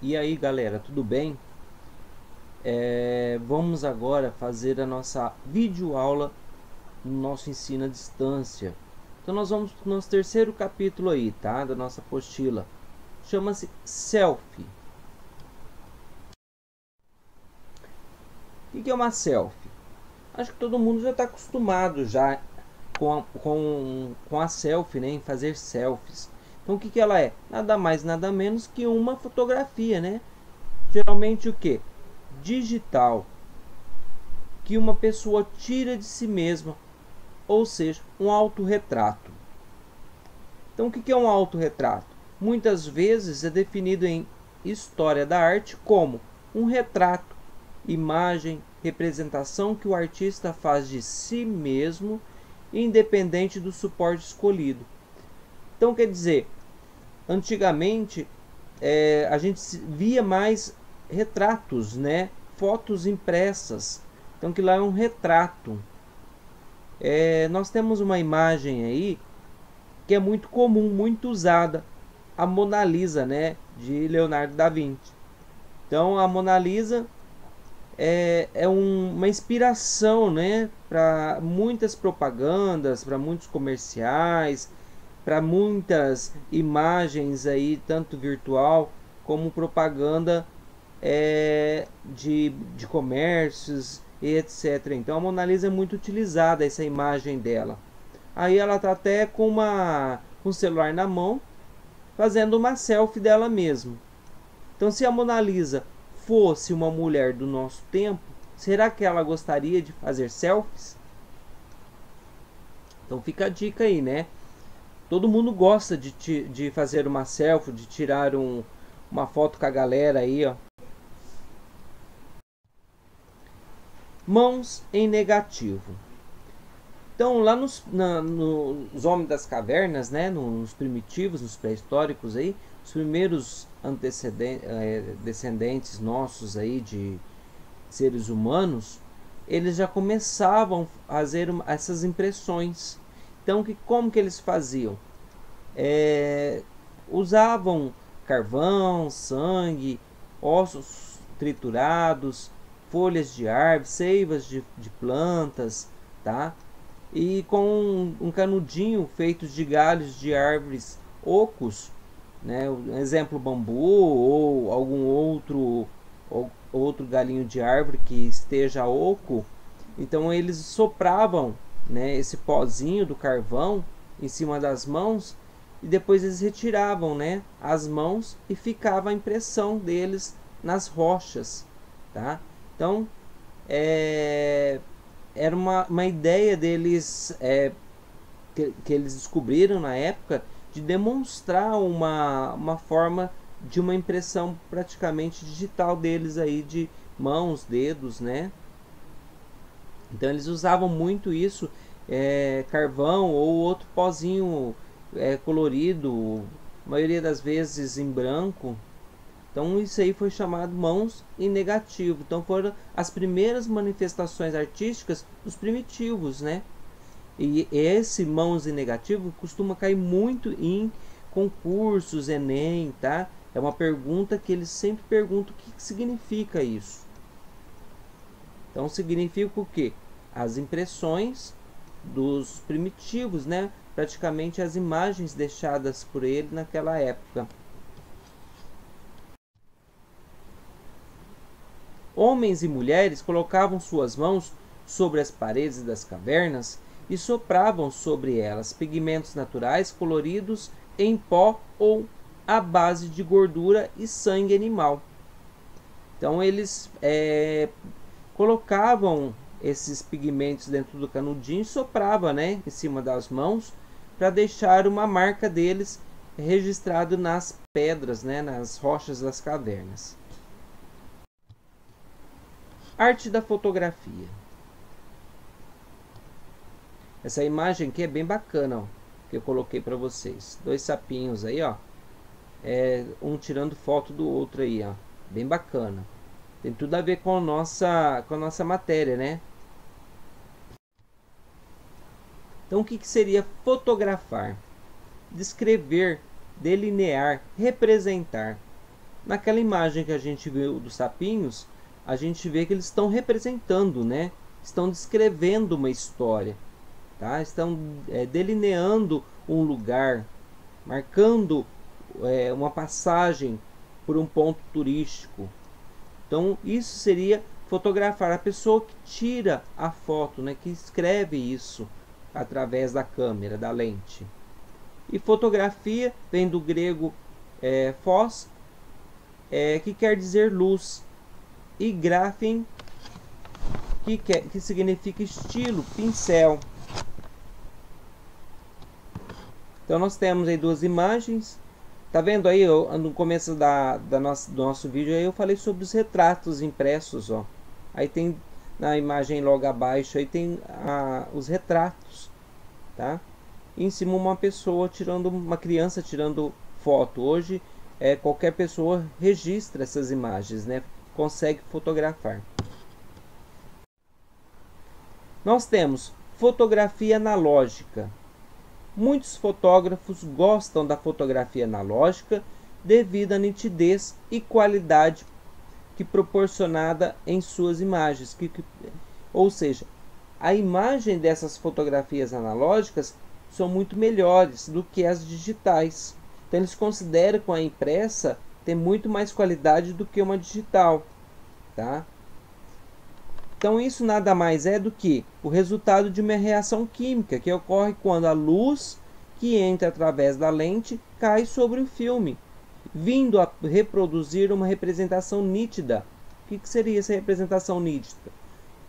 E aí galera, tudo bem? Vamos agora fazer a nossa videoaula no nosso ensino à distância. Então nós vamos para o nosso terceiro capítulo aí, tá? Da nossa apostila. Chama-se Selfie. O que é uma selfie? Acho que todo mundo já está acostumado já com a selfie, né? Em fazer selfies. Então o que ela é? Nada mais, nada menos que uma fotografia, né? Geralmente o que? Digital, que uma pessoa tira de si mesma, ou seja, um autorretrato. Então, o que é um autorretrato? Muitas vezes é definido em história da arte como um retrato, imagem, representação que o artista faz de si mesmo, independente do suporte escolhido. Então, quer dizer, antigamente a gente via mais retratos, né? Fotos impressas. Então, que lá é um retrato. Nós temos uma imagem aí que é muito comum, muito usada, a Mona Lisa, né, de Leonardo da Vinci. Então a Mona Lisa uma inspiração, né, para muitas propagandas, para muitos comerciais, para muitas imagens aí, tanto virtual como propaganda de comércios e etc. Então a Mona Lisa é muito utilizada, essa imagem dela. Aí ela tá até com um celular na mão, fazendo uma selfie dela mesma. Então, se a Mona Lisa fosse uma mulher do nosso tempo, será que ela gostaria de fazer selfies? Então fica a dica aí, né? Todo mundo gosta de fazer uma selfie, de tirar uma foto com a galera aí, ó. Mãos em negativo. Então, lá nos homens das cavernas, né, nos primitivos, nos pré-históricos aí, os primeiros descendentes nossos aí de seres humanos, eles já começavam a fazer essas impressões. Então, como que eles faziam? Usavam carvão, sangue, ossos triturados, folhas de árvores, seivas de plantas, tá? E com um canudinho feito de galhos de árvores ocos, né? Um exemplo, bambu ou algum outro galinho de árvore que esteja oco. Então eles sopravam, né, esse pozinho do carvão em cima das mãos e depois eles retiravam, né, as mãos e ficava a impressão deles nas rochas, tá? Então era uma ideia deles que eles descobriram na época de demonstrar uma forma de uma impressão praticamente digital deles aí, de mãos, dedos, né? Então eles usavam muito isso, carvão ou outro pozinho colorido, a maioria das vezes em branco. Então isso aí foi chamado mãos em negativo. Então foram as primeiras manifestações artísticas dos primitivos, né? E esse mãos em negativo costuma cair muito em concursos, Enem, tá? É uma pergunta que eles sempre perguntam o que significa isso. Então significa o quê? As impressões dos primitivos, né? Praticamente as imagens deixadas por ele naquela época. Homens e mulheres colocavam suas mãos sobre as paredes das cavernas e sopravam sobre elas pigmentos naturais coloridos em pó ou à base de gordura e sangue animal. Então eles colocavam esses pigmentos dentro do canudinho e sopravam, né, em cima das mãos para deixar uma marca deles registrado nas pedras, né, nas rochas das cavernas. Arte da fotografia. Essa imagem aqui é bem bacana, ó, que eu coloquei para vocês. Dois sapinhos aí, ó, um tirando foto do outro aí, ó, bem bacana. Tem tudo a ver com a nossa matéria, né? Então, o que seria fotografar? Descrever, delinear, representar. naquela imagem que a gente viu dos sapinhos, a gente vê que eles estão representando, né? Estão descrevendo uma história, tá? Estão delineando um lugar, marcando uma passagem por um ponto turístico. Então isso seria fotografar, a pessoa que tira a foto, né, que escreve isso através da câmera, da lente. E fotografia vem do grego phos, que quer dizer luz, e graphen, que significa estilo, pincel. Então nós temos aí duas imagens. Tá vendo aí, no começo do nosso vídeo aí eu falei sobre os retratos impressos, ó. Aí tem na imagem logo abaixo aí tem os retratos, tá? E em cima uma pessoa tirando, uma criança tirando foto. Hoje qualquer pessoa registra essas imagens, né? Consegue fotografar. Nós temos fotografia analógica. Muitos fotógrafos gostam da fotografia analógica devido à nitidez e qualidade que proporcionada em suas imagens. Ou seja, a imagem dessas fotografias analógicas são muito melhores do que as digitais. Então eles consideram que a impressa tem muito mais qualidade do que uma digital, tá? Então isso nada mais é do que o resultado de uma reação química que ocorre quando a luz que entra através da lente cai sobre o filme, vindo a reproduzir uma representação nítida. O que seria essa representação nítida?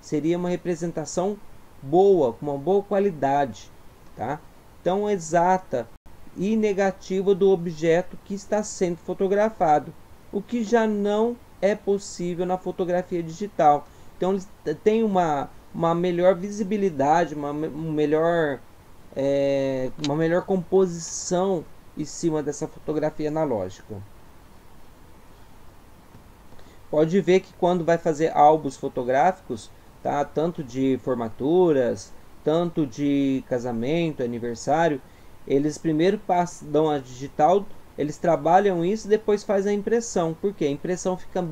Seria uma representação boa, com uma boa qualidade, tá? Então exata e negativa do objeto que está sendo fotografado, o que já não é possível na fotografia digital. Então eles têm uma melhor visibilidade, uma melhor composição em cima dessa fotografia analógica. Pode ver que quando vai fazer álbuns fotográficos, tá? Tanto de formaturas, tanto de casamento, aniversário, eles primeiro dão a digital, eles trabalham isso e depois faz a impressão, porque a impressão fica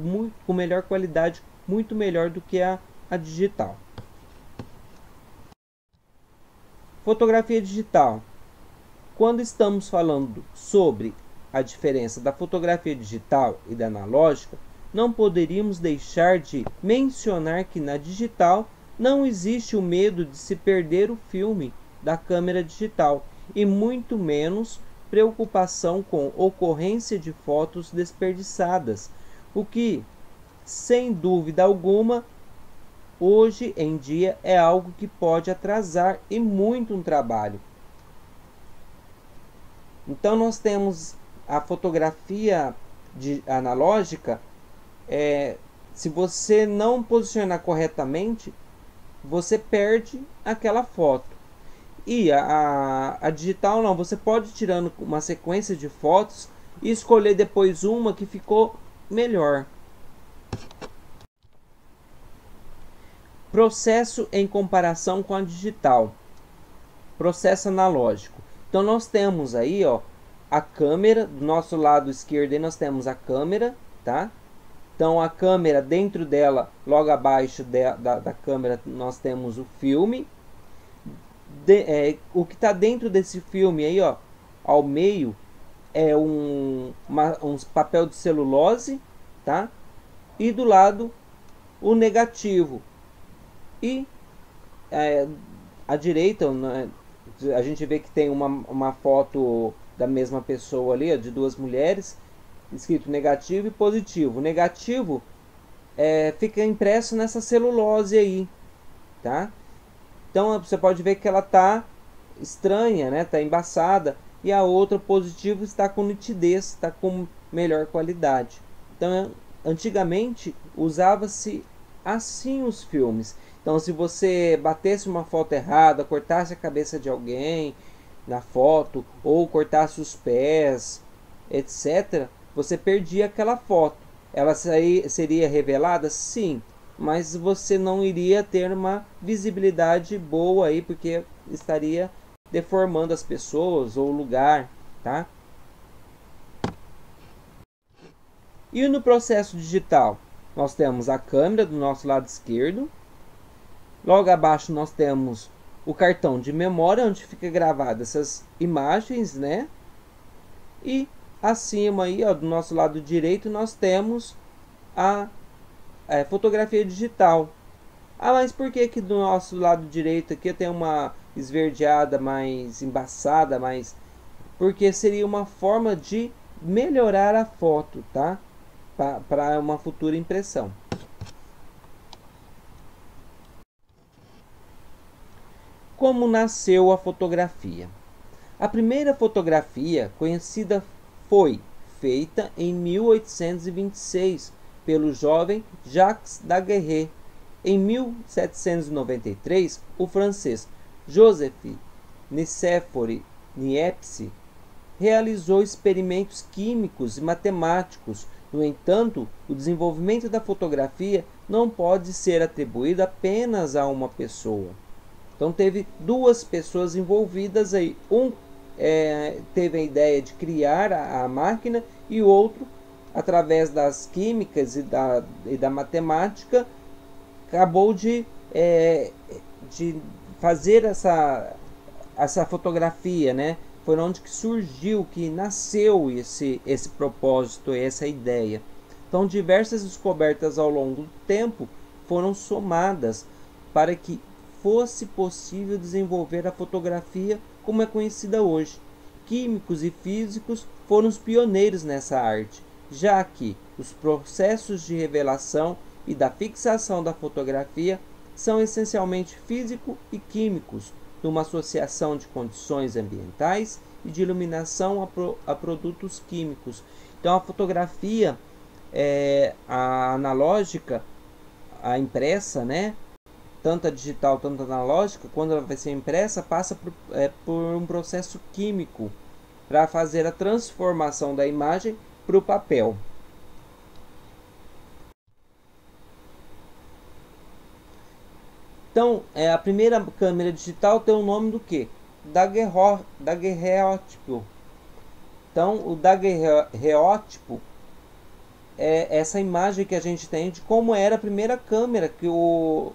com melhor qualidade, muito melhor do que a digital. Fotografia digital. Quando estamos falando sobre a diferença da fotografia digital e da analógica, não poderíamos deixar de mencionar que na digital não existe o medo de se perder o filme da câmera digital e muito menos preocupação com ocorrência de fotos desperdiçadas, o que, sem dúvida alguma, hoje em dia é algo que pode atrasar e muito um trabalho. Então nós temos a fotografia analógica, se você não posicionar corretamente, você perde aquela foto. E a digital não, você pode ir tirando uma sequência de fotos e escolher depois uma que ficou melhor. Processo em comparação com a digital. Processo analógico. Então nós temos aí, ó, a câmera, do nosso lado esquerdo aí nós temos a câmera, tá? Então a câmera, dentro dela, logo abaixo da câmera, nós temos o filme. O que está dentro desse filme aí, ó, ao meio, é um papel de celulose, tá? E do lado o negativo. E à direita, né, a gente vê que tem uma foto da mesma pessoa ali, ó, de duas mulheres, escrito negativo e positivo. O negativo fica impresso nessa celulose aí, tá? Então você pode ver que ela tá estranha, né? Tá embaçada. E a outra, positivo, está com nitidez, está com melhor qualidade. Então antigamente usava-se assim os filmes. Então se você batesse uma foto errada, cortasse a cabeça de alguém na foto, ou cortasse os pés, etc., você perdia aquela foto. Ela seria revelada? Sim, mas você não iria ter uma visibilidade boa aí, porque estaria deformando as pessoas ou o lugar, tá? E no processo digital, nós temos a câmera do nosso lado esquerdo. Logo abaixo nós temos o cartão de memória, onde fica gravada essas imagens, né? E acima aí, ó, do nosso lado direito, nós temos a fotografia digital. Ah, mas por que do nosso lado direito aqui tem uma esverdeada mais embaçada, porque seria uma forma de melhorar a foto, tá? Para uma futura impressão. Como nasceu a fotografia? A primeira fotografia conhecida foi feita em 1826 pelo jovem Jacques Daguerre. Em 1793, o francês Joseph Nicéphore Niepce realizou experimentos químicos e matemáticos. No entanto, o desenvolvimento da fotografia não pode ser atribuído apenas a uma pessoa. Então teve duas pessoas envolvidas aí. Teve a ideia de criar a máquina e o outro, através das químicas e da matemática, acabou de fazer essa fotografia, né? Foi onde que surgiu, que nasceu esse propósito, essa ideia. Então diversas descobertas ao longo do tempo foram somadas para que fosse possível desenvolver a fotografia como é conhecida hoje. Químicos e físicos foram os pioneiros nessa arte, já que os processos de revelação e da fixação da fotografia são essencialmente físico e químicos, numa associação de condições ambientais e de iluminação a produtos químicos. Então a fotografia a analógica, a impressa, né? Tanto a digital, tanto a analógica, quando ela vai ser impressa, passa por um processo químico para fazer a transformação da imagem para o papel. Então, a primeira câmera digital tem o nome do que? Daguerreótipo. Então, o daguerreótipo é essa imagem que a gente tem de como era a primeira câmera que o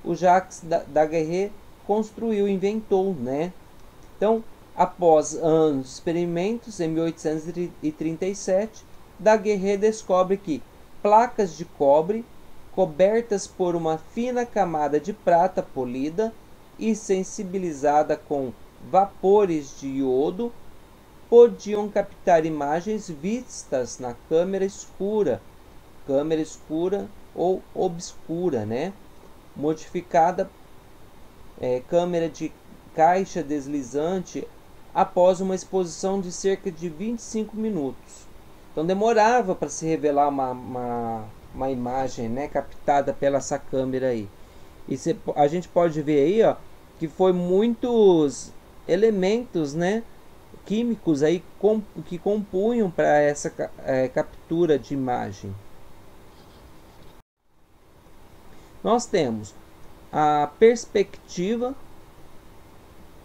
Jacques Daguerre construiu, inventou, né? Então, após anos de experimentos, em 1837, Daguerre descobre que placas de cobre cobertas por uma fina camada de prata polida e sensibilizada com vapores de iodo podiam captar imagens vistas na câmera escura ou obscura, né? Modificada câmera de caixa deslizante após uma exposição de cerca de 25 minutos. Então demorava para se revelar uma imagem, né, captada pela essa câmera aí. E a gente pode ver aí, ó, que foi muitos elementos, né, químicos aí que compunham para essa captura de imagem. Nós temos a perspectiva,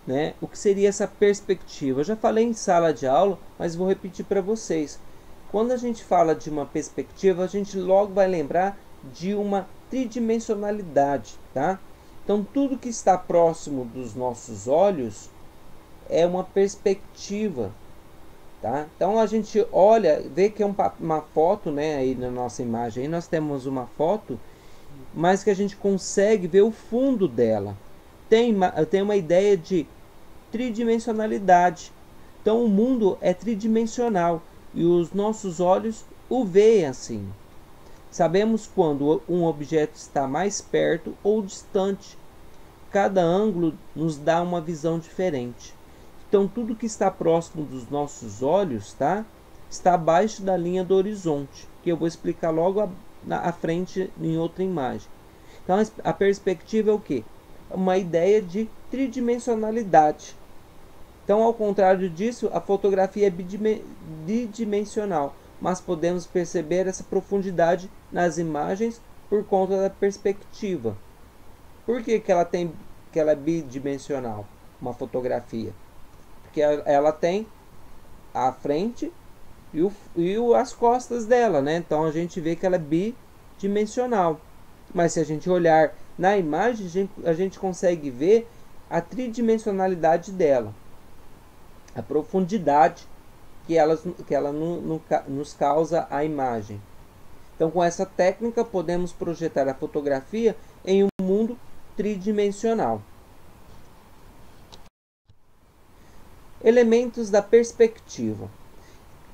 né? O que seria essa perspectiva? Eu já falei em sala de aula, mas vou repetir para vocês. Quando a gente fala de uma perspectiva, a gente logo vai lembrar de uma tridimensionalidade, tá? Então tudo que está próximo dos nossos olhos é uma perspectiva, tá? Então a gente olha, vê que é uma foto, né? Aí na nossa imagem, aí nós temos uma foto, mas que a gente consegue ver o fundo dela. Tem uma ideia de tridimensionalidade. Então o mundo é tridimensional e os nossos olhos o veem assim. Sabemos quando um objeto está mais perto ou distante. Cada ângulo nos dá uma visão diferente. Então tudo que está próximo dos nossos olhos, tá, está abaixo da linha do horizonte, que eu vou explicar logo à frente em outra imagem. Então a perspectiva é o que? Uma ideia de tridimensionalidade. Então, ao contrário disso, a fotografia é bidimensional, mas podemos perceber essa profundidade nas imagens por conta da perspectiva. Por que ela é bidimensional, uma fotografia? Porque ela tem a frente as costas dela, né? Então a gente vê que ela é bidimensional. Mas se a gente olhar na imagem, a gente consegue ver a tridimensionalidade dela, a profundidade que ela nos causa a imagem. Então, com essa técnica, podemos projetar a fotografia em um mundo tridimensional. Elementos da perspectiva.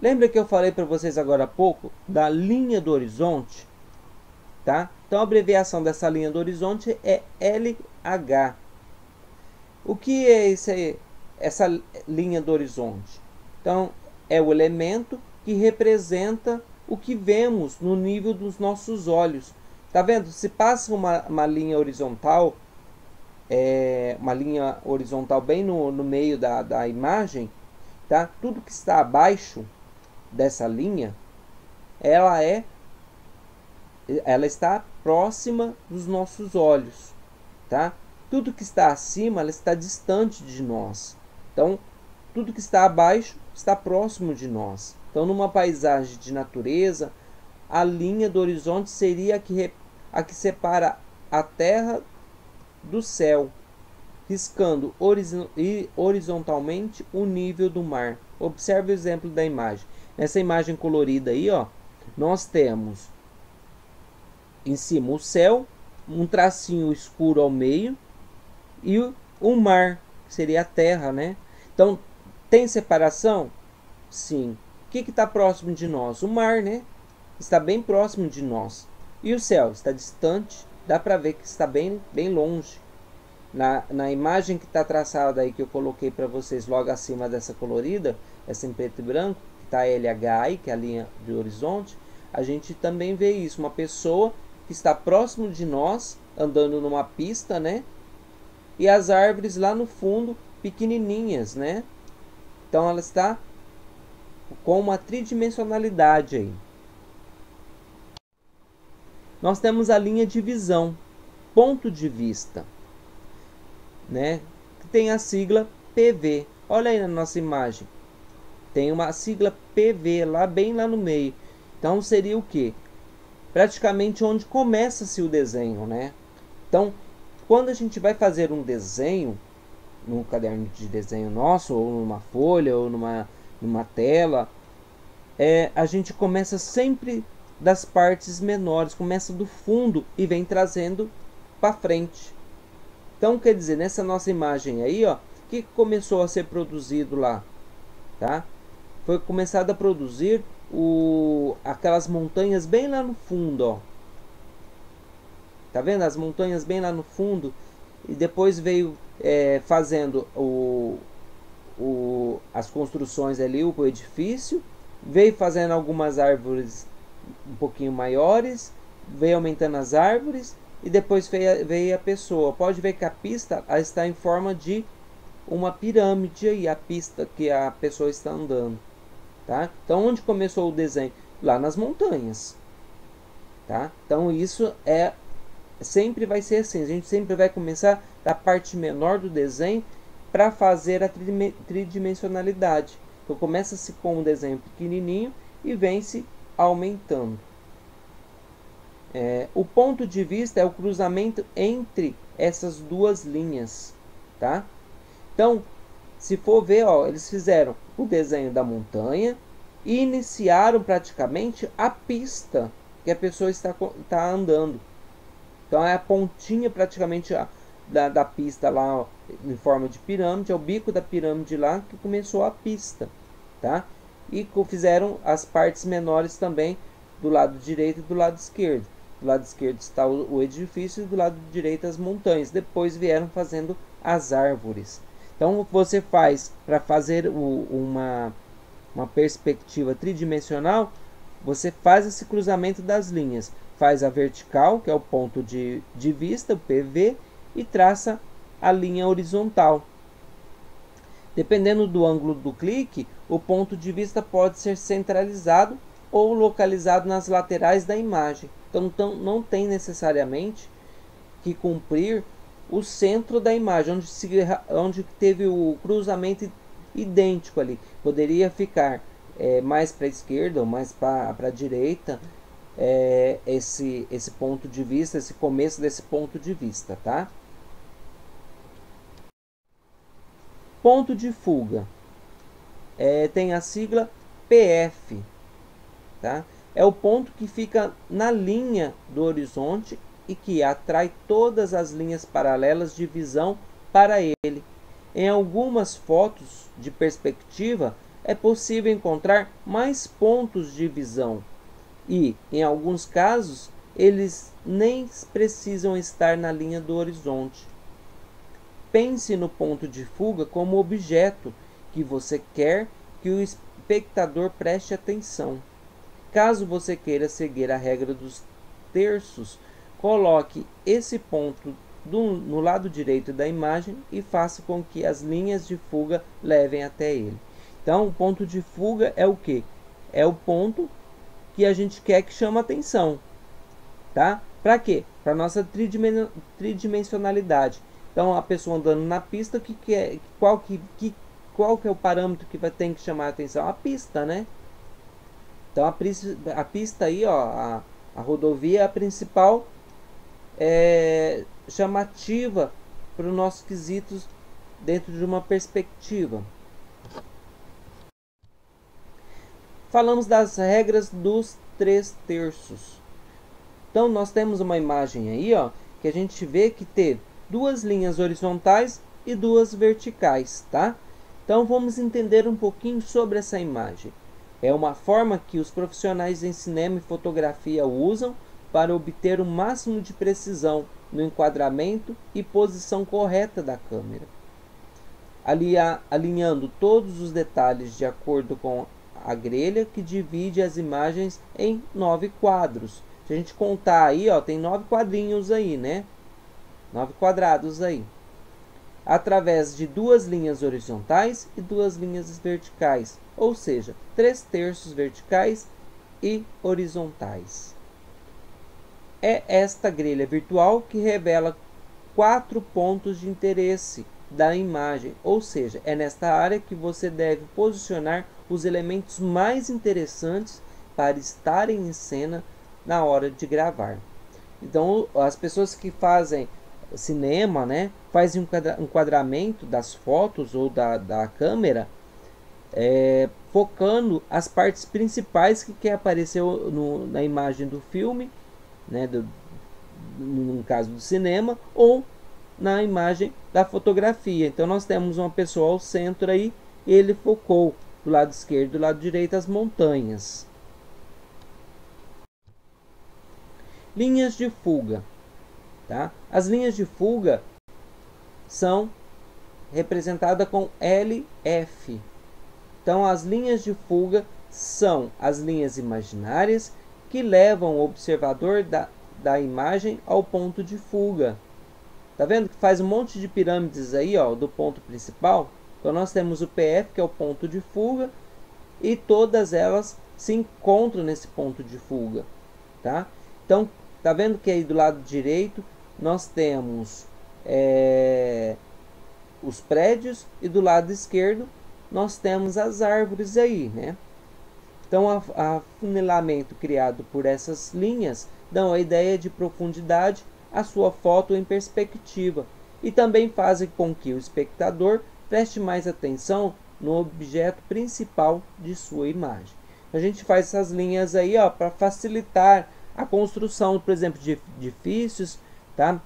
Lembra que eu falei para vocês agora há pouco da linha do horizonte? Tá? Então, a abreviação dessa linha do horizonte é LH. O que é essa linha do horizonte? Então, é o elemento que representa o que vemos no nível dos nossos olhos. Tá vendo? Se passa uma linha horizontal, uma linha horizontal bem no meio da imagem, tá? Tudo que está abaixo dessa linha, ela está próxima dos nossos olhos, tá? Tudo que está acima, ela está distante de nós. Então, tudo que está abaixo está próximo de nós. Então, numa paisagem de natureza, a linha do horizonte seria a que separa a terra do céu, riscando horizontalmente o nível do mar. Observe o exemplo da imagem. Nessa imagem colorida aí, ó, nós temos em cima o céu, um tracinho escuro ao meio e o mar, que seria a terra, né? Então, tem separação? Sim. O que está próximo de nós? O mar, né? Está bem próximo de nós. E o céu está distante, dá para ver que está bem longe. Na imagem que está traçada aí, que eu coloquei para vocês logo acima dessa colorida, essa em preto e branco, que está LH aí, que é a linha de horizonte, a gente também vê isso, uma pessoa que está próximo de nós, andando numa pista, né? E as árvores lá no fundo, pequenininhas, né? Então ela está com uma tridimensionalidade aí. Nós temos a linha de visão, ponto de vista, né? Que tem a sigla PV. Olha aí na nossa imagem. Tem uma sigla PV bem lá no meio. Então seria o quê? Praticamente onde começa-se o desenho, né? Então, quando a gente vai fazer um desenho no caderno de desenho nosso, ou numa folha, ou numa tela, a gente começa sempre das partes menores, começa do fundo e vem trazendo para frente. Então, quer dizer, nessa nossa imagem aí, ó, o que começou a ser produzido lá? Tá? Foi começado a produzir aquelas montanhas bem lá no fundo, ó. Tá vendo? As montanhas bem lá no fundo. E depois veio fazendo as construções ali, o edifício. Veio fazendo algumas árvores um pouquinho maiores. Veio aumentando as árvores. E depois veio a pessoa. Pode ver que a pista está em forma de uma pirâmide aí. A pista que a pessoa está andando. Tá? Então, onde começou o desenho? Lá nas montanhas. Tá? Então, isso sempre vai ser assim. A gente sempre vai começar da parte menor do desenho para fazer a tridimensionalidade. Então, começa-se com um desenho pequenininho e vem-se aumentando. O ponto de vista é o cruzamento entre essas duas linhas. Tá? Então, se for ver, ó, eles fizeram o desenho da montanha e iniciaram praticamente a pista que a pessoa está andando. Então é a pontinha praticamente da pista lá, ó, em forma de pirâmide, é o bico da pirâmide lá que começou a pista. Tá? E fizeram as partes menores também do lado direito e do lado esquerdo. Do lado esquerdo está o edifício e do lado direito as montanhas. Depois vieram fazendo as árvores. Então você faz, para fazer uma perspectiva tridimensional, você faz esse cruzamento das linhas. Faz a vertical, que é o ponto de vista, o PV, e traça a linha horizontal. Dependendo do ângulo do clique, o ponto de vista pode ser centralizado ou localizado nas laterais da imagem. Então não tem necessariamente que cumprir o centro da imagem, onde teve o cruzamento idêntico ali. Poderia ficar mais para a esquerda ou mais para a direita esse ponto de vista, esse começo desse ponto de vista, tá? Ponto de fuga tem a sigla PF, tá? É o ponto que fica na linha do horizonte e que atrai todas as linhas paralelas de visão para ele. Em algumas fotos de perspectiva é possível encontrar mais pontos de visão e, em alguns casos, eles nem precisam estar na linha do horizonte. Pense no ponto de fuga como objeto que você quer que o espectador preste atenção. Caso você queira seguir a regra dos terços, coloque esse ponto no lado direito da imagem e faça com que as linhas de fuga levem até ele. Então, o ponto de fuga é o que? É o ponto que a gente quer que chame atenção, tá? Para quê? Para nossa tridimensionalidade. Então, a pessoa andando na pista, qual que é o parâmetro que tem que chamar a atenção? A pista, né? Então, a pista aí, ó, a rodovia principal chamativa para os nossos quesitos dentro de uma perspectiva. Falamos das regras dos 3/3. Então nós temos uma imagem aí, ó, que a gente vê que tem duas linhas horizontais e duas verticais, tá? Então vamos entender um pouquinho sobre essa imagem. É uma forma que os profissionais em cinema e fotografia usam para obter o máximo de precisão no enquadramento e posição correta da câmera, alinhando todos os detalhes de acordo com a grelha que divide as imagens em 9 quadros. Se a gente contar aí, ó, tem 9 quadrinhos aí, né? 9 quadrados aí. Através de duas linhas horizontais e duas linhas verticais, ou seja, 3/3 verticais e horizontais. É esta grelha virtual que revela 4 pontos de interesse da imagem, ou seja, é nesta área que você deve posicionar os elementos mais interessantes para estarem em cena na hora de gravar. Então, as pessoas que fazem cinema, né, fazem um enquadramento das fotos ou da câmera, focando as partes principais que quer aparecer na imagem do filme, né, no caso do cinema, ou na imagem da fotografia. Então nós temos uma pessoa ao centro aí e ele focou do lado esquerdo e do lado direito as montanhas. Linhas de fuga, tá? As linhas de fuga são representadas com LF. Então as linhas de fuga são as linhas imaginárias que levam o observador da imagem ao ponto de fuga. Tá vendo que faz um monte de pirâmides aí, ó, do ponto principal? Então nós temos o PF, que é o ponto de fuga, e todas elas se encontram nesse ponto de fuga, tá? Então, tá vendo que aí do lado direito nós temos os prédios e do lado esquerdo nós temos as árvores aí, né? Então, o afunilamento criado por essas linhas dão a ideia de profundidade à sua foto em perspectiva e também fazem com que o espectador preste mais atenção no objeto principal de sua imagem. A gente faz essas linhas aí, ó, para facilitar a construção, por exemplo, de edifícios, tá?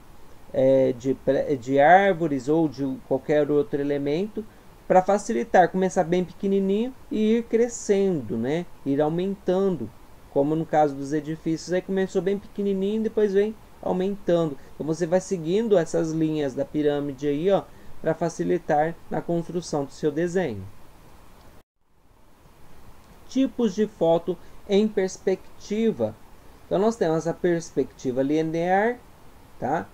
De árvores ou de qualquer outro elemento, para facilitar, começar bem pequenininho e ir crescendo, né? Ir aumentando, como no caso dos edifícios, aí começou bem pequenininho e depois vem aumentando. Então você vai seguindo essas linhas da pirâmide aí, ó, para facilitar na construção do seu desenho. Tipos de foto em perspectiva. Então nós temos a perspectiva linear, tá?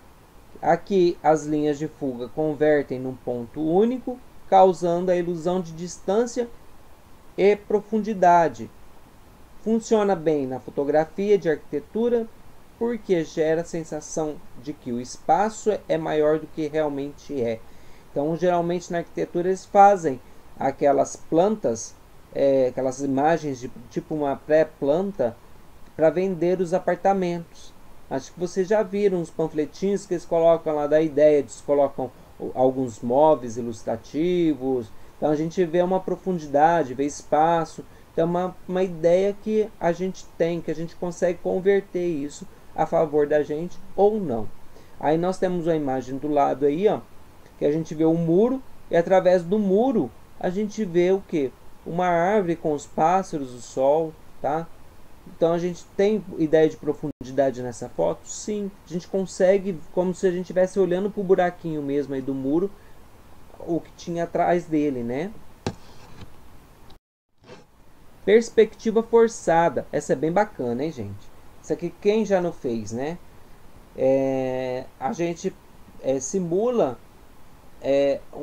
Aqui as linhas de fuga convertem num ponto único, causando a ilusão de distância e profundidade. Funciona bem na fotografia de arquitetura porque gera a sensação de que o espaço é maior do que realmente é. Então, geralmente na arquitetura eles fazem aquelas plantas aquelas imagens de tipo uma pré-planta para vender os apartamentos. Acho que vocês já viram os panfletinhos que eles colocam lá da ideia, eles colocam alguns móveis ilustrativos. Então a gente vê uma profundidade, vê espaço. Então uma ideia que a gente tem, que a gente consegue converter isso a favor da gente ou não. Aí nós temos uma imagem do lado aí, ó, que a gente vê um muro, e através do muro a gente vê o que? Uma árvore com os pássaros, o sol, tá? Então a gente tem ideia de profundidade nessa foto? Sim, a gente consegue, como se a gente estivesse olhando para o buraquinho mesmo aí do muro, o que tinha atrás dele, né? Perspectiva forçada, essa é bem bacana, hein, gente? Isso aqui quem já não fez, né? A gente simula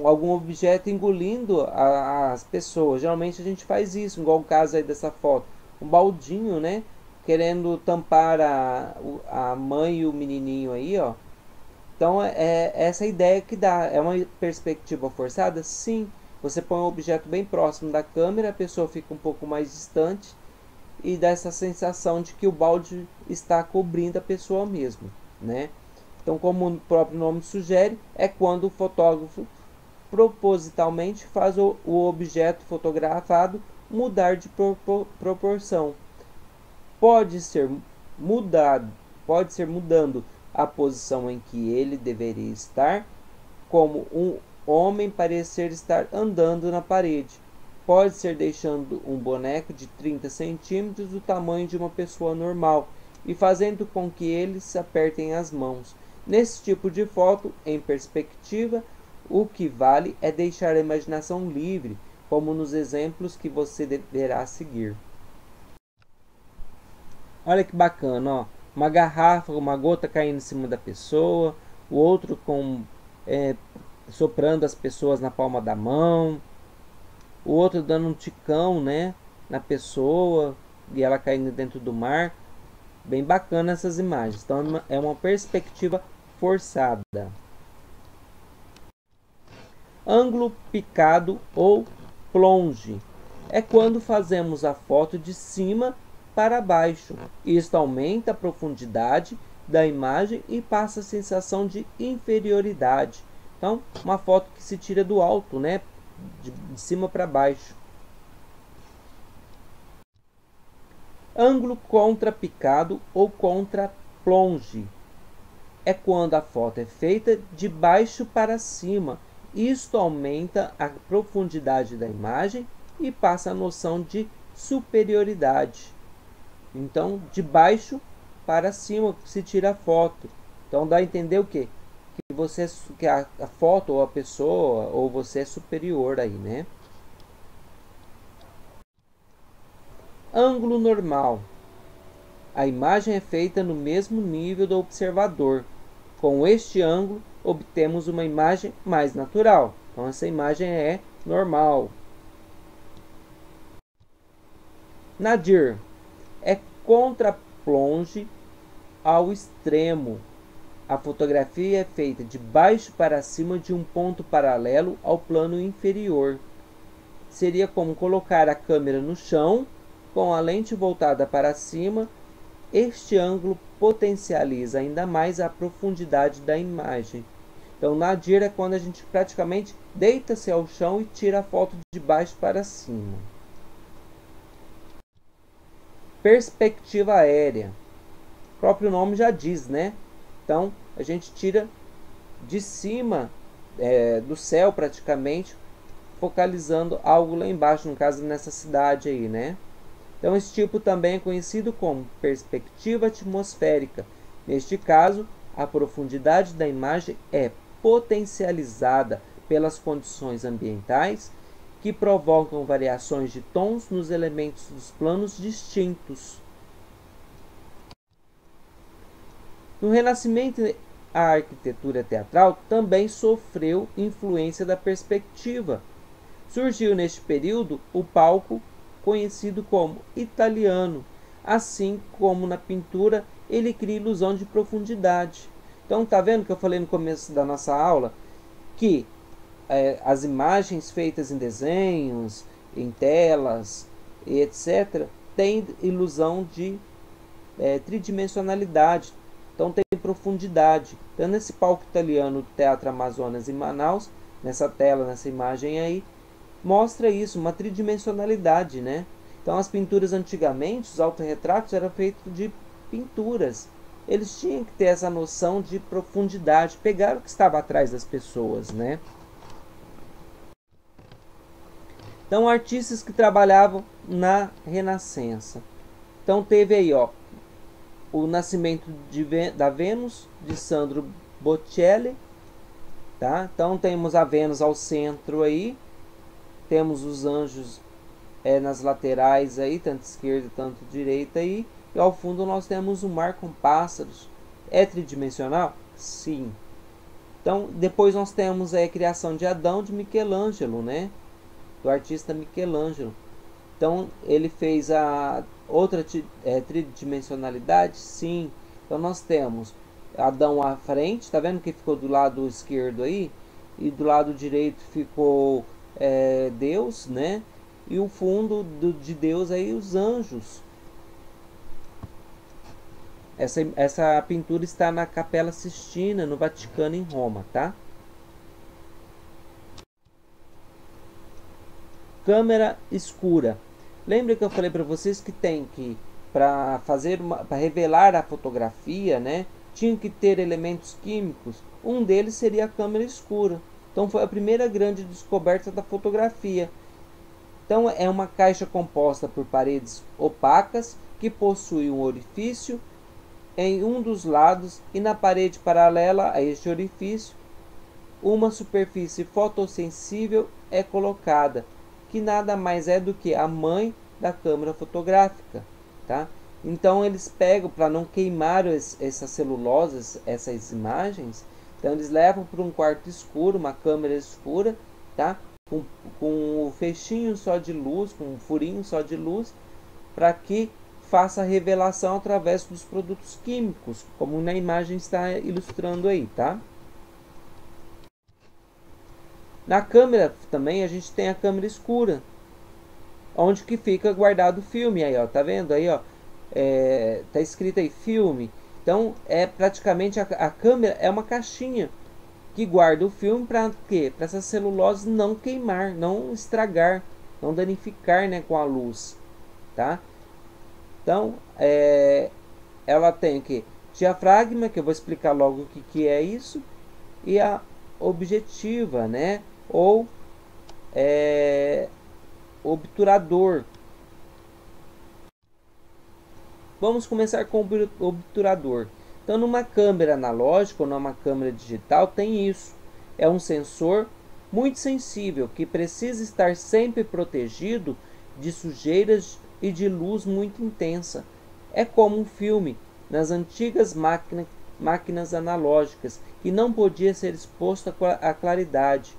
algum objeto engolindo as pessoas. Geralmente a gente faz isso, igual o caso aí dessa foto. Um baldinho, né? Querendo tampar a mãe e o menininho aí, ó. Então essa ideia que dá. É uma perspectiva forçada? Sim. Você põe um objeto bem próximo da câmera, a pessoa fica um pouco mais distante e dá essa sensação de que o balde está cobrindo a pessoa mesmo, né? Então, como o próprio nome sugere, é quando o fotógrafo propositalmente faz o objeto fotografado mudar de proporção. Pode ser mudando a posição em que ele deveria estar, como um homem parecer estar andando na parede. Pode ser deixando um boneco de 30 centímetros do tamanho de uma pessoa normal e fazendo com que eles apertem as mãos. Nesse tipo de foto, em perspectiva, o que vale é deixar a imaginação livre, como nos exemplos que você deverá seguir. Olha que bacana, ó. Uma garrafa, uma gota caindo em cima da pessoa, o outro soprando as pessoas na palma da mão, o outro dando um ticão, né, na pessoa e ela caindo dentro do mar. Bem bacana essas imagens. Então é uma perspectiva forçada. Ângulo picado ou plonge é quando fazemos a foto de cima para baixo. Isto aumenta a profundidade da imagem e passa a sensação de inferioridade. Então, uma foto que se tira do alto, né, de cima para baixo. Ângulo contrapicado ou contraplonge é quando a foto é feita de baixo para cima. Isto aumenta a profundidade da imagem e passa a noção de superioridade. Então, de baixo para cima se tira a foto. Então, dá a entender o quê? Que a foto ou a pessoa ou você é superior aí, né? Ângulo normal. A imagem é feita no mesmo nível do observador. Com este ângulo, obtemos uma imagem mais natural. Então, essa imagem é normal. Nadir é contraplonge ao extremo. A fotografia é feita de baixo para cima de um ponto paralelo ao plano inferior. Seria como colocar a câmera no chão, com a lente voltada para cima. Este ângulo potencializa ainda mais a profundidade da imagem. Então, nadir é quando a gente praticamente deita-se ao chão e tira a foto de baixo para cima. Perspectiva aérea. O próprio nome já diz, né? Então, a gente tira de cima do céu praticamente, focalizando algo lá embaixo, no caso nessa cidade aí, né? Então, esse tipo também é conhecido como perspectiva atmosférica. Neste caso, a profundidade da imagem é potencializada pelas condições ambientais que provocam variações de tons nos elementos dos planos distintos. No Renascimento, a arquitetura teatral também sofreu influência da perspectiva. Surgiu neste período o palco conhecido como italiano. Assim como na pintura, ele cria ilusão de profundidade. Então, tá vendo que eu falei no começo da nossa aula que as imagens feitas em desenhos, em telas e etc., tem ilusão de tridimensionalidade, então tem profundidade. Então nesse palco italiano do Teatro Amazonas em Manaus, nessa tela, nessa imagem aí, mostra isso, uma tridimensionalidade, né? Então as pinturas antigamente, os autorretratos eram feitos de pinturas. Eles tinham que ter essa noção de profundidade, pegar o que estava atrás das pessoas, né? Então artistas que trabalhavam na Renascença. Então teve aí, ó, o Nascimento da Vênus, de Sandro Botticelli, tá? Então temos a Vênus ao centro aí, temos os anjos nas laterais aí, tanto esquerda tanto direita aí, e ao fundo nós temos o mar com pássaros. É tridimensional? Sim. Então depois nós temos a criação de Adão de Michelangelo, né? Do artista Michelangelo. Então ele fez a outra tridimensionalidade? Sim. Então nós temos Adão à frente, tá vendo que ficou do lado esquerdo aí? E do lado direito ficou Deus, né? E o fundo de Deus aí, os anjos. Essa pintura está na Capela Sistina, no Vaticano, em Roma, tá? Câmera escura. Lembra que eu falei para vocês que tem que, para revelar a fotografia, né, tinha que ter elementos químicos. Um deles seria a câmera escura. Então foi a primeira grande descoberta da fotografia. Então é uma caixa composta por paredes opacas que possui um orifício em um dos lados e na parede paralela a este orifício uma superfície fotossensível é colocada, que nada mais é do que a mãe da câmera fotográfica, tá? Então eles pegam, para não queimar essas celulosas, essas imagens, então eles levam para um quarto escuro, uma câmera escura, tá? Com um fechinho só de luz, com um furinho só de luz, para que faça a revelação através dos produtos químicos, como na imagem está ilustrando aí, tá? Na câmera também a gente tem a câmera escura, onde que fica guardado o filme aí, ó, tá vendo aí, ó, tá escrito aí filme. Então é praticamente a câmera é uma caixinha que guarda o filme para quê? Para essa celulose não queimar, não estragar, não danificar, né, com a luz, tá? Então ela tem que diafragma, que eu vou explicar logo o que é isso, e a objetiva, né, ou obturador. Vamos começar com o obturador. Então, numa câmera analógica ou numa câmera digital tem isso. É um sensor muito sensível que precisa estar sempre protegido de sujeiras e de luz muito intensa. É como um filme nas antigas máquinas analógicas, que não podia ser exposto à claridade.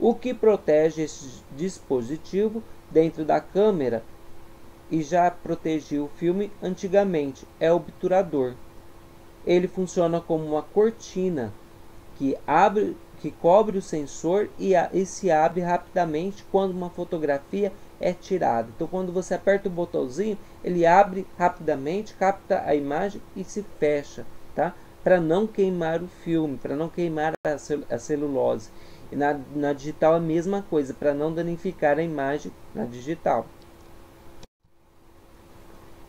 O que protege esse dispositivo dentro da câmera e já protegia o filme antigamente é o obturador. Ele funciona como uma cortina que cobre o sensor e se abre rapidamente quando uma fotografia é tirada. Então quando você aperta o botãozinho, ele abre rapidamente, capta a imagem e se fecha, tá? Para não queimar o filme, para não queimar a celulose. E na digital a mesma coisa, para não danificar a imagem na digital.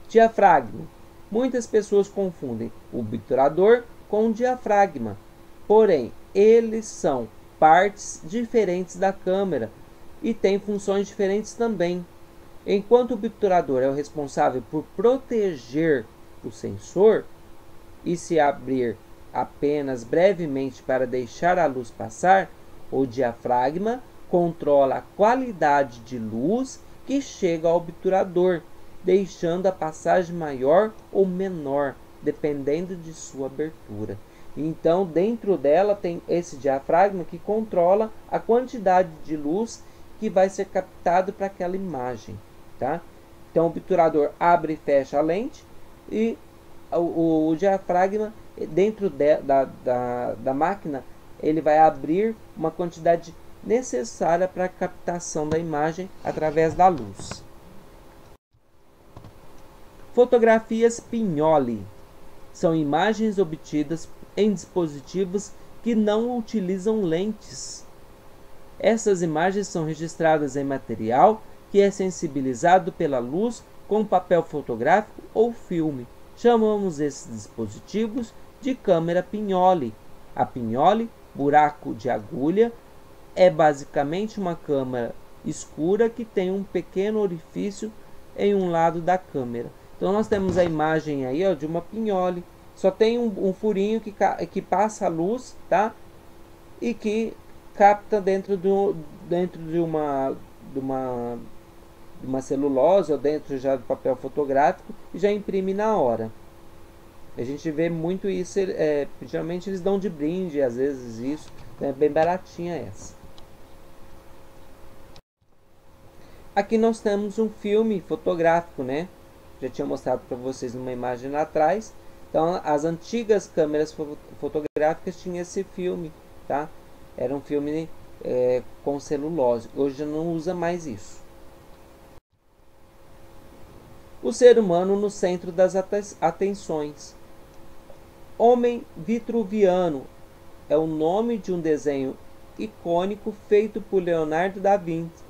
Diafragma. Muitas pessoas confundem o obturador com o diafragma, porém eles são partes diferentes da câmera e têm funções diferentes também. Enquanto o obturador é o responsável por proteger o sensor e se abrir apenas brevemente para deixar a luz passar, o diafragma controla a qualidade de luz que chega ao obturador, deixando a passagem maior ou menor, dependendo de sua abertura. Então, dentro dela tem esse diafragma que controla a quantidade de luz que vai ser captado para aquela imagem, tá? Então, o obturador abre e fecha a lente e o diafragma, dentro da máquina, ele vai abrir uma quantidade necessária para a captação da imagem através da luz. Fotografias Pinhole são imagens obtidas em dispositivos que não utilizam lentes. Essas imagens são registradas em material que é sensibilizado pela luz com papel fotográfico ou filme. Chamamos esses dispositivos de câmera Pinhole. A Pinhole, buraco de agulha, é basicamente uma câmera escura que tem um pequeno orifício em um lado da câmera. Então nós temos a imagem aí, ó, de uma Pinhole. Só tem um furinho que passa a luz, tá? E que capta dentro de uma celulose ou dentro já do papel fotográfico e já imprime na hora. A gente vê muito isso, geralmente eles dão de brinde, às vezes isso, é bem baratinha essa. Aqui nós temos um filme fotográfico, né? Já tinha mostrado para vocês numa imagem lá atrás. Então, as antigas câmeras fotográficas tinham esse filme, tá? Era um filme com celulose. Hoje não usa mais isso. O ser humano no centro das atenções. Homem Vitruviano é o nome de um desenho icônico feito por Leonardo da Vinci,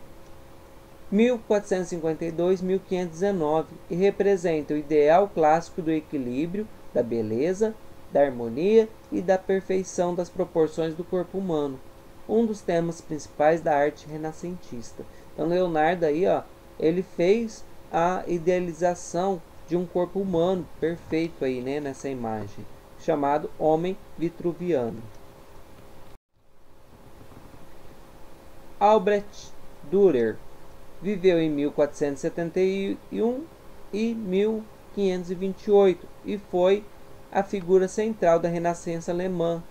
1452-1519, e representa o ideal clássico do equilíbrio, da beleza, da harmonia e da perfeição das proporções do corpo humano, um dos temas principais da arte renascentista. Então Leonardo aí, ó, ele fez a idealização de um corpo humano perfeito aí, né, nessa imagem, chamado Homem Vitruviano. Albrecht Dürer viveu em 1471 e 1528 e foi a figura central da Renascença alemã.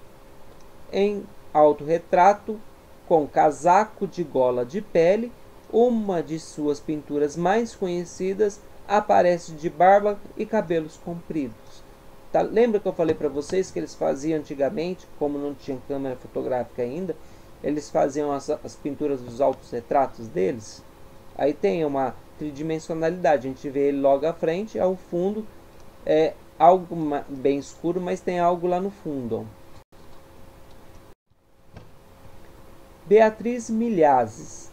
Em autorretrato, com casaco de gola de pele, uma de suas pinturas mais conhecidas aparece de barba e cabelos compridos. Tá? Lembra que eu falei para vocês que eles faziam antigamente, como não tinha câmera fotográfica ainda, eles faziam as pinturas dos autorretratos deles? Aí tem uma tridimensionalidade, a gente vê ele logo à frente, ao fundo é algo bem escuro, mas tem algo lá no fundo. Ó. Beatriz Milhazes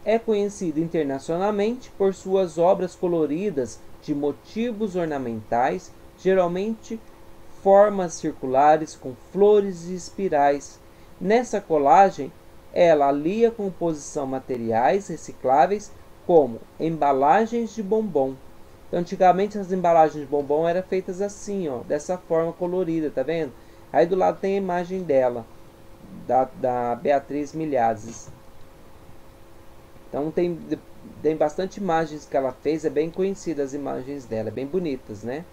é conhecida internacionalmente por suas obras coloridas de motivos ornamentais, geralmente formas circulares com flores e espirais. Nessa colagem, ela alia composição materiais recicláveis como embalagens de bombom. Então, antigamente as embalagens de bombom eram feitas assim, ó, dessa forma colorida, tá vendo? Aí do lado tem a imagem dela, da Beatriz Milhazes. Então tem bastante imagens que ela fez, é bem conhecida as imagens dela, bem bonitas, né?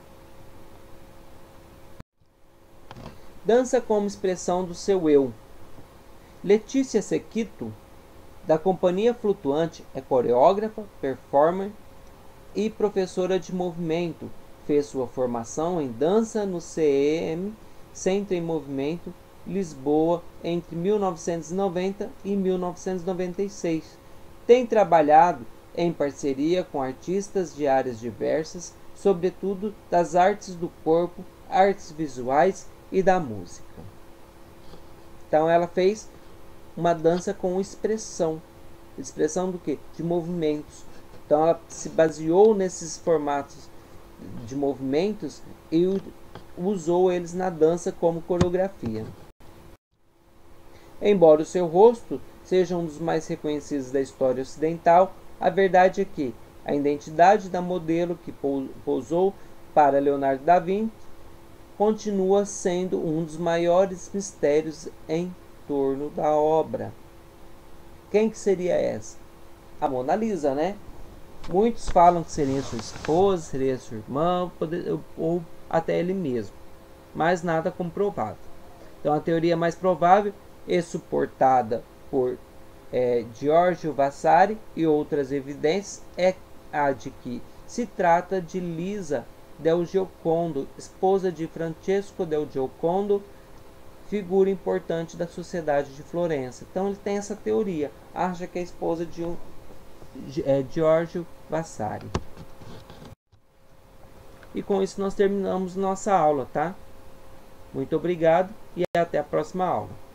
Dança como expressão do seu eu. Letícia Sequito, da Companhia Flutuante, é coreógrafa, performer e professora de movimento. Fez sua formação em dança no CEM, Centro em Movimento, Lisboa, entre 1990 e 1996. Tem trabalhado em parceria com artistas de áreas diversas, sobretudo das artes do corpo, artes visuais e da música. Então ela fez uma dança com expressão. Expressão do quê? De movimentos. Então ela se baseou nesses formatos de movimentos e usou eles na dança como coreografia. Embora o seu rosto seja um dos mais reconhecidos da história ocidental, a verdade é que a identidade da modelo que posou para Leonardo da Vinci continua sendo um dos maiores mistérios em torno da obra. Quem que seria essa? A Mona Lisa, né? Muitos falam que seria sua esposa, seria sua irmã, ou até ele mesmo, mas nada comprovado. Então a teoria mais provável é suportada por Giorgio Vasari e outras evidências é a de que se trata de Lisa del Giocondo, esposa de Francesco del Giocondo, figura importante da sociedade de Florença. Então ele tem essa teoria, acha que é a esposa de Giorgio Vasari. E com isso nós terminamos nossa aula, tá? Muito obrigado e até a próxima aula.